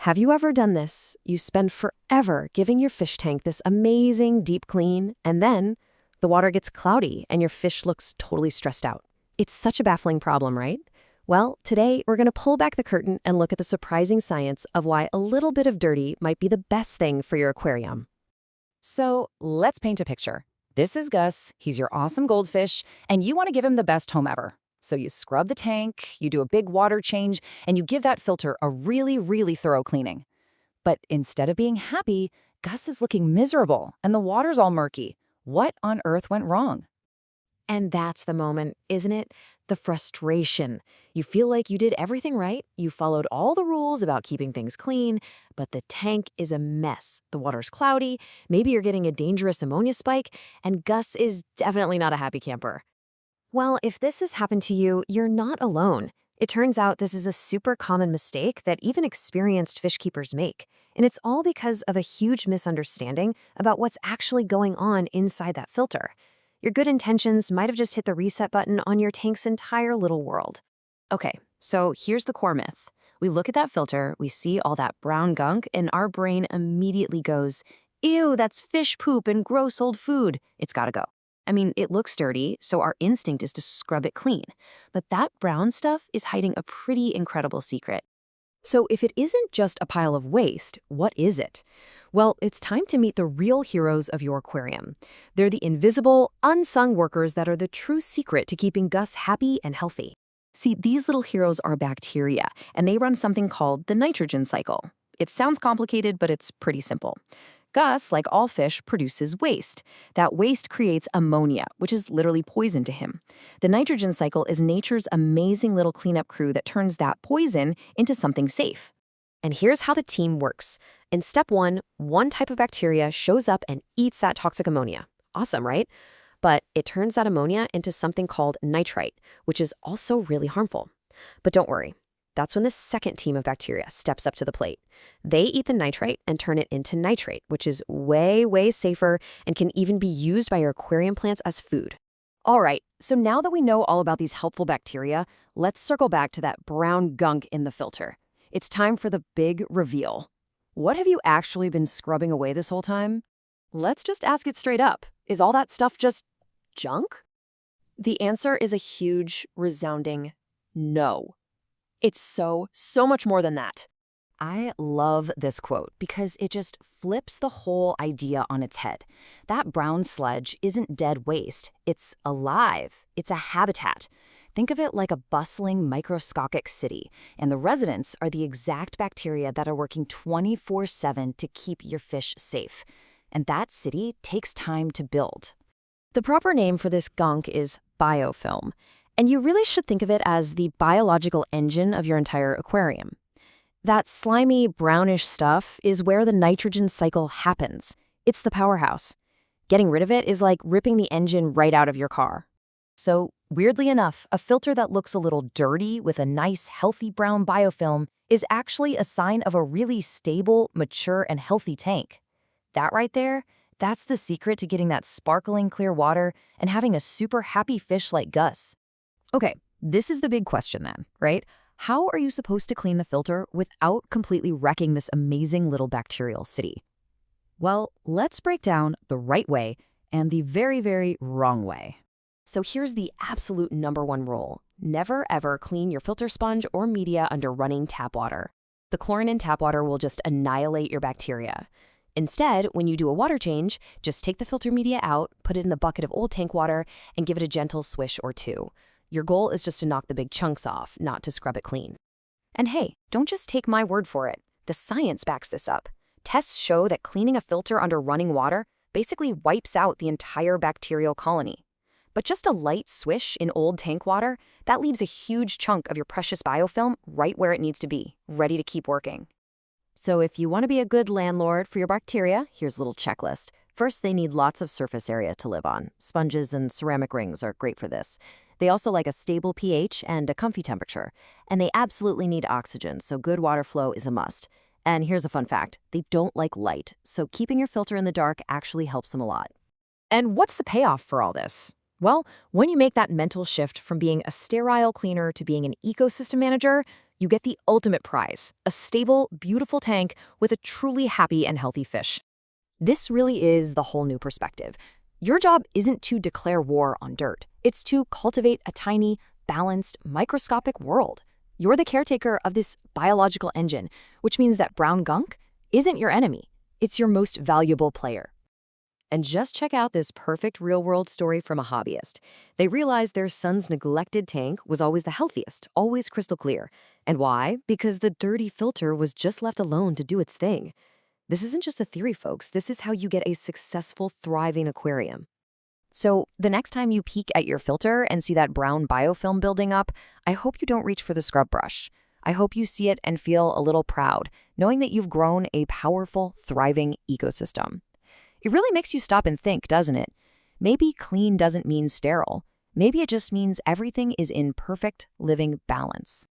Have you ever done this? You spend forever giving your fish tank this amazing deep clean, and then the water gets cloudy and your fish looks totally stressed out. It's such a baffling problem, right? Well, today we're going to pull back the curtain and look at the surprising science of why a little bit of dirty might be the best thing for your aquarium. So let's paint a picture. This is Gus, he's your awesome goldfish, and you want to give him the best home ever. So you scrub the tank, you do a big water change, and you give that filter a really thorough cleaning. But instead of being happy, Gus is looking miserable, and the water's all murky. What on earth went wrong? And that's the moment, isn't it? The frustration. You feel like you did everything right, you followed all the rules about keeping things clean, but the tank is a mess. The water's cloudy, maybe you're getting a dangerous ammonia spike, and Gus is definitely not a happy camper. Well, if this has happened to you, you're not alone. It turns out this is a super common mistake that even experienced fish keepers make, and it's all because of a huge misunderstanding about what's actually going on inside that filter. Your good intentions might have just hit the reset button on your tank's entire little world. Okay, so here's the core myth. We look at that filter, we see all that brown gunk, and our brain immediately goes, "Ew, that's fish poop and gross old food. It's gotta go." I mean, it looks dirty, so our instinct is to scrub it clean. But that brown stuff is hiding a pretty incredible secret. So if it isn't just a pile of waste, what is it? Well, it's time to meet the real heroes of your aquarium. They're the invisible, unsung workers that are the true secret to keeping Gus happy and healthy. See, these little heroes are bacteria, and they run something called the nitrogen cycle. It sounds complicated, but it's pretty simple. Gus, like all fish, produces waste. That waste creates ammonia, which is literally poison to him. The nitrogen cycle is nature's amazing little cleanup crew that turns that poison into something safe. And here's how the team works. In step one type of bacteria shows up and eats that toxic ammonia. Awesome, right? But it turns that ammonia into something called nitrite, which is also really harmful. But don't worry. That's when the second team of bacteria steps up to the plate. They eat the nitrite and turn it into nitrate, which is way safer and can even be used by your aquarium plants as food. All right, so now that we know all about these helpful bacteria, let's circle back to that brown gunk in the filter. It's time for the big reveal. What have you actually been scrubbing away this whole time? Let's just ask it straight up. Is all that stuff just junk? The answer is a huge, resounding no. It's so much more than that. I love this quote because it just flips the whole idea on its head. That brown sludge isn't dead waste. It's alive. It's a habitat. Think of it like a bustling, microscopic city, and the residents are the exact bacteria that are working 24/7 to keep your fish safe. And that city takes time to build. The proper name for this gunk is biofilm. And you really should think of it as the biological engine of your entire aquarium. That slimy, brownish stuff is where the nitrogen cycle happens. It's the powerhouse. Getting rid of it is like ripping the engine right out of your car. So, weirdly enough, a filter that looks a little dirty with a nice, healthy brown biofilm is actually a sign of a really stable, mature, and healthy tank. That right there, that's the secret to getting that sparkling clear water and having a super happy fish like Gus. Okay, this is the big question then, right? How are you supposed to clean the filter without completely wrecking this amazing little bacterial city? Well, let's break down the right way and the very wrong way. So here's the absolute #1 rule. Never ever clean your filter sponge or media under running tap water. The chlorine in tap water will just annihilate your bacteria. Instead, when you do a water change, just take the filter media out, put it in the bucket of old tank water, and give it a gentle swish or two. Your goal is just to knock the big chunks off, not to scrub it clean. And hey, don't just take my word for it. The science backs this up. Tests show that cleaning a filter under running water basically wipes out the entire bacterial colony. But just a light swish in old tank water, that leaves a huge chunk of your precious biofilm right where it needs to be, ready to keep working. So if you want to be a good landlord for your bacteria, here's a little checklist. First, they need lots of surface area to live on. Sponges and ceramic rings are great for this. They also like a stable pH and a comfy temperature. And they absolutely need oxygen, so good water flow is a must. And here's a fun fact. They don't like light, so keeping your filter in the dark actually helps them a lot. And what's the payoff for all this? Well, when you make that mental shift from being a sterile cleaner to being an ecosystem manager, You get the ultimate prize, a stable, beautiful tank with a truly happy and healthy fish. This really is the whole new perspective. Your job isn't to declare war on dirt. It's to cultivate a tiny, balanced, microscopic world. You're the caretaker of this biological engine, which means that brown gunk isn't your enemy. It's your most valuable player. And just check out this perfect real-world story from a hobbyist. They realized their son's neglected tank was always the healthiest, always crystal clear. And why? Because the dirty filter was just left alone to do its thing. This isn't just a theory, folks. This is how you get a successful, thriving aquarium. So the next time you peek at your filter and see that brown biofilm building up, I hope you don't reach for the scrub brush. I hope you see it and feel a little proud, knowing that you've grown a powerful, thriving ecosystem. It really makes you stop and think, doesn't it? Maybe clean doesn't mean sterile. Maybe it just means everything is in perfect living balance.